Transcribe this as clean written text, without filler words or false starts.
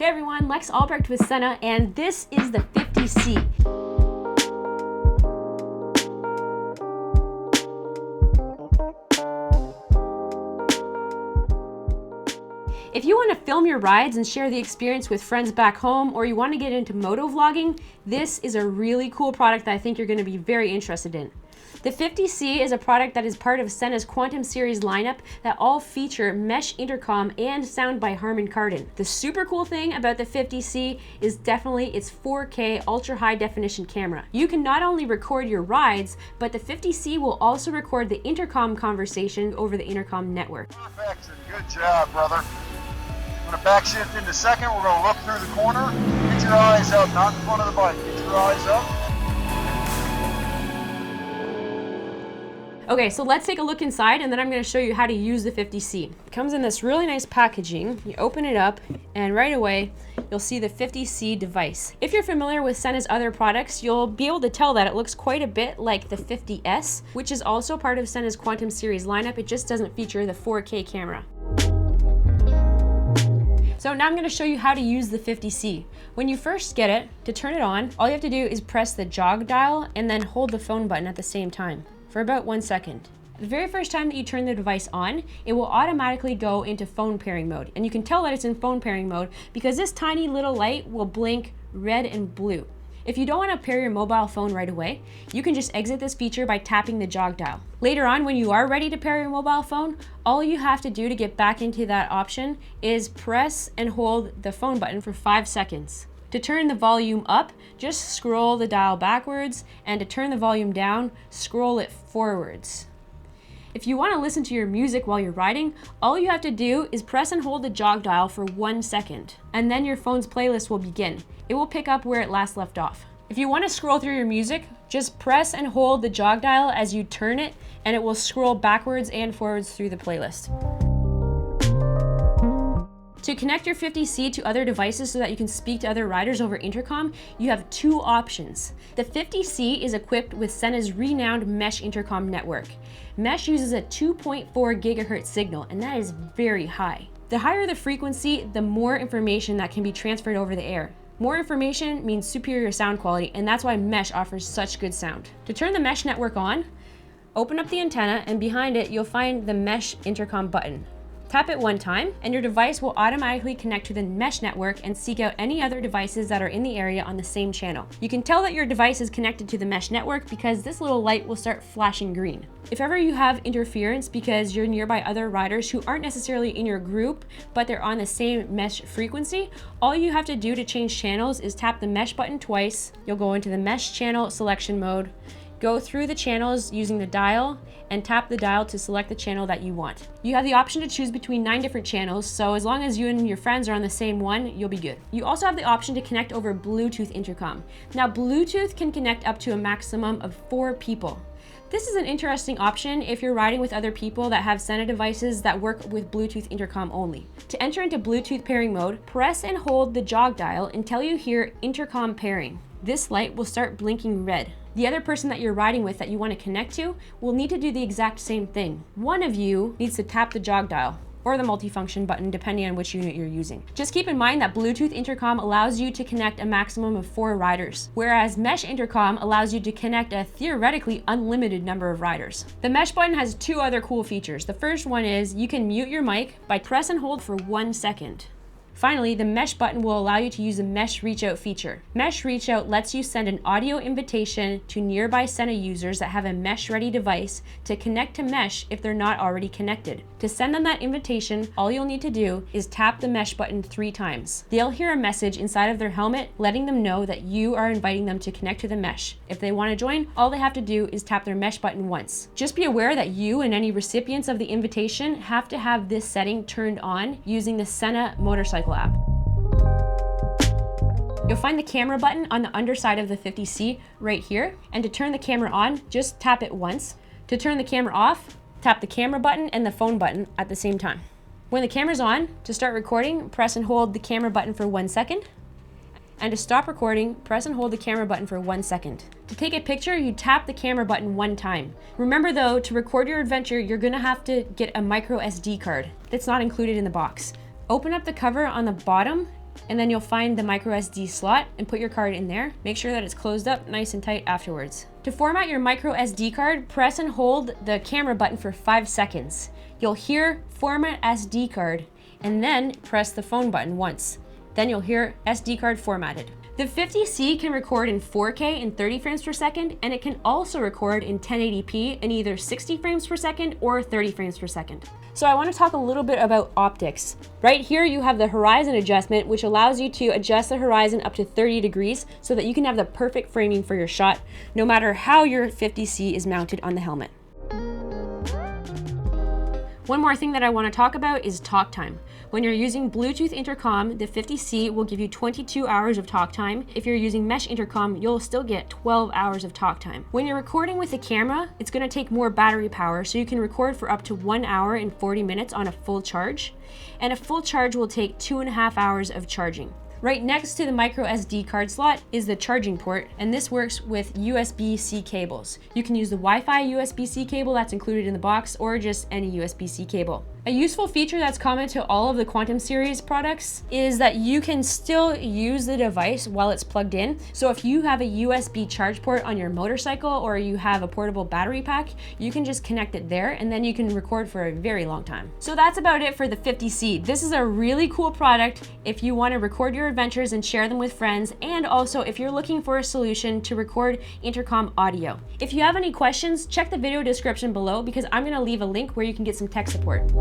Hey everyone, Lex Albrecht with Sena, and this is the 50C. If you want to film your rides and share the experience with friends back home, or you want to get into motovlogging, this is a really cool product that I think you're going to be very interested in. The 50C is a product that is part of Sena's Quantum Series lineup that all feature mesh intercom and sound by Harman Kardon. The super cool thing about the 50C is definitely its 4K ultra high definition camera. You can not only record your rides, but the 50C will also record the intercom conversation over the intercom network. Perfection, good job, brother. I'm gonna backshift into second. We're gonna look through the corner. Get your eyes up, not in front of the bike. Get your eyes up. Okay, so let's take a look inside and then I'm going to show you how to use the 50C. It comes in this really nice packaging. You open it up and right away you'll see the 50C device. If you're familiar with Sena's other products, you'll be able to tell that it looks quite a bit like the 50S, which is also part of Sena's Quantum Series lineup. It just doesn't feature the 4K camera. So now I'm going to show you how to use the 50C. When you first get it, to turn it on, all you have to do is press the jog dial and then hold the phone button at the same time for about 1 second. The very first time that you turn the device on, it will automatically go into phone pairing mode. And you can tell that it's in phone pairing mode because this tiny little light will blink red and blue. If you don't want to pair your mobile phone right away, you can just exit this feature by tapping the jog dial. Later on, when you are ready to pair your mobile phone, all you have to do to get back into that option is press and hold the phone button for 5 seconds. To turn the volume up, just scroll the dial backwards, and to turn the volume down, scroll it forwards. If you want to listen to your music while you're riding, all you have to do is press and hold the jog dial for 1 second, and then your phone's playlist will begin. It will pick up where it last left off. If you want to scroll through your music, just press and hold the jog dial as you turn it, and it will scroll backwards and forwards through the playlist. To connect your 50C to other devices so that you can speak to other riders over intercom, you have 2 options. The 50C is equipped with Sena's renowned mesh intercom network. Mesh uses a 2.4 gigahertz signal, and that is very high. The higher the frequency, the more information that can be transferred over the air. More information means superior sound quality, and that's why mesh offers such good sound. To turn the mesh network on, open up the antenna, and behind it you'll find the mesh intercom button. Tap it 1 time, and your device will automatically connect to the mesh network and seek out any other devices that are in the area on the same channel. You can tell that your device is connected to the mesh network because this little light will start flashing green. If ever you have interference because you're nearby other riders who aren't necessarily in your group, but they're on the same mesh frequency, all you have to do to change channels is tap the mesh button twice. You'll go into the mesh channel selection mode, go through the channels using the dial, and tap the dial to select the channel that you want. You have the option to choose between 9 different channels, so as long as you and your friends are on the same one, you'll be good. You also have the option to connect over Bluetooth intercom. Now, Bluetooth can connect up to a maximum of 4 people. This is an interesting option if you're riding with other people that have Sena devices that work with Bluetooth intercom only. To enter into Bluetooth pairing mode, press and hold the jog dial until you hear intercom pairing. This light will start blinking red. The other person that you're riding with that you want to connect to will need to do the exact same thing. One of you needs to tap the jog dial or the multifunction button depending on which unit you're using. Just keep in mind that Bluetooth intercom allows you to connect a maximum of 4 riders, whereas mesh intercom allows you to connect a theoretically unlimited number of riders. The mesh button has 2 other cool features. The first one is you can mute your mic by press and hold for 1 second. Finally, the mesh button will allow you to use the mesh reach out feature. Mesh reach out lets you send an audio invitation to nearby Sena users that have a mesh ready device to connect to mesh if they're not already connected. To send them that invitation, all you'll need to do is tap the mesh button 3 times. They'll hear a message inside of their helmet letting them know that you are inviting them to connect to the mesh. If they want to join, all they have to do is tap their mesh button once. Just be aware that you and any recipients of the invitation have to have this setting turned on using the Sena motorcycle app. You'll find the camera button on the underside of the 50C right here, and to turn the camera on, just tap it once. To turn the camera off, tap the camera button and the phone button at the same time. When the camera's on, to start recording, press and hold the camera button for 1 second. And to stop recording, press and hold the camera button for 1 second. To take a picture, you tap the camera button 1 time. Remember though, to record your adventure, you're gonna have to get a micro SD card. That's not included in the box. Open up the cover on the bottom and then you'll find the micro SD slot and put your card in there. Make sure that it's closed up nice and tight afterwards. To format your micro SD card, press and hold the camera button for 5 seconds. You'll hear format SD card, and then press the phone button once. Then you'll hear SD card formatted. The 50C can record in 4K in 30 frames per second, and it can also record in 1080p in either 60 frames per second or 30 frames per second. So I want to talk a little bit about optics. Right here you have the horizon adjustment, which allows you to adjust the horizon up to 30 degrees so that you can have the perfect framing for your shot, no matter how your 50C is mounted on the helmet. One more thing that I want to talk about is talk time. When you're using Bluetooth intercom, the 50C will give you 22 hours of talk time. If you're using mesh intercom, you'll still get 12 hours of talk time. When you're recording with a camera, it's going to take more battery power, so you can record for up to 1 hour and 40 minutes on a full charge. And a full charge will take 2.5 hours of charging. Right next to the micro SD card slot is the charging port, and this works with USB-C cables. You can use the Wi-Fi USB-C cable that's included in the box, or just any USB-C cable. A useful feature that's common to all of the Quantum series products is that you can still use the device while it's plugged in. So if you have a USB charge port on your motorcycle, or you have a portable battery pack, you can just connect it there, and then you can record for a very long time. So that's about it for the 50C. This is a really cool product if you want to record your adventures and share them with friends, and also if you're looking for a solution to record intercom audio. If you have any questions, check the video description below, because I'm going to leave a link where you can get some tech support.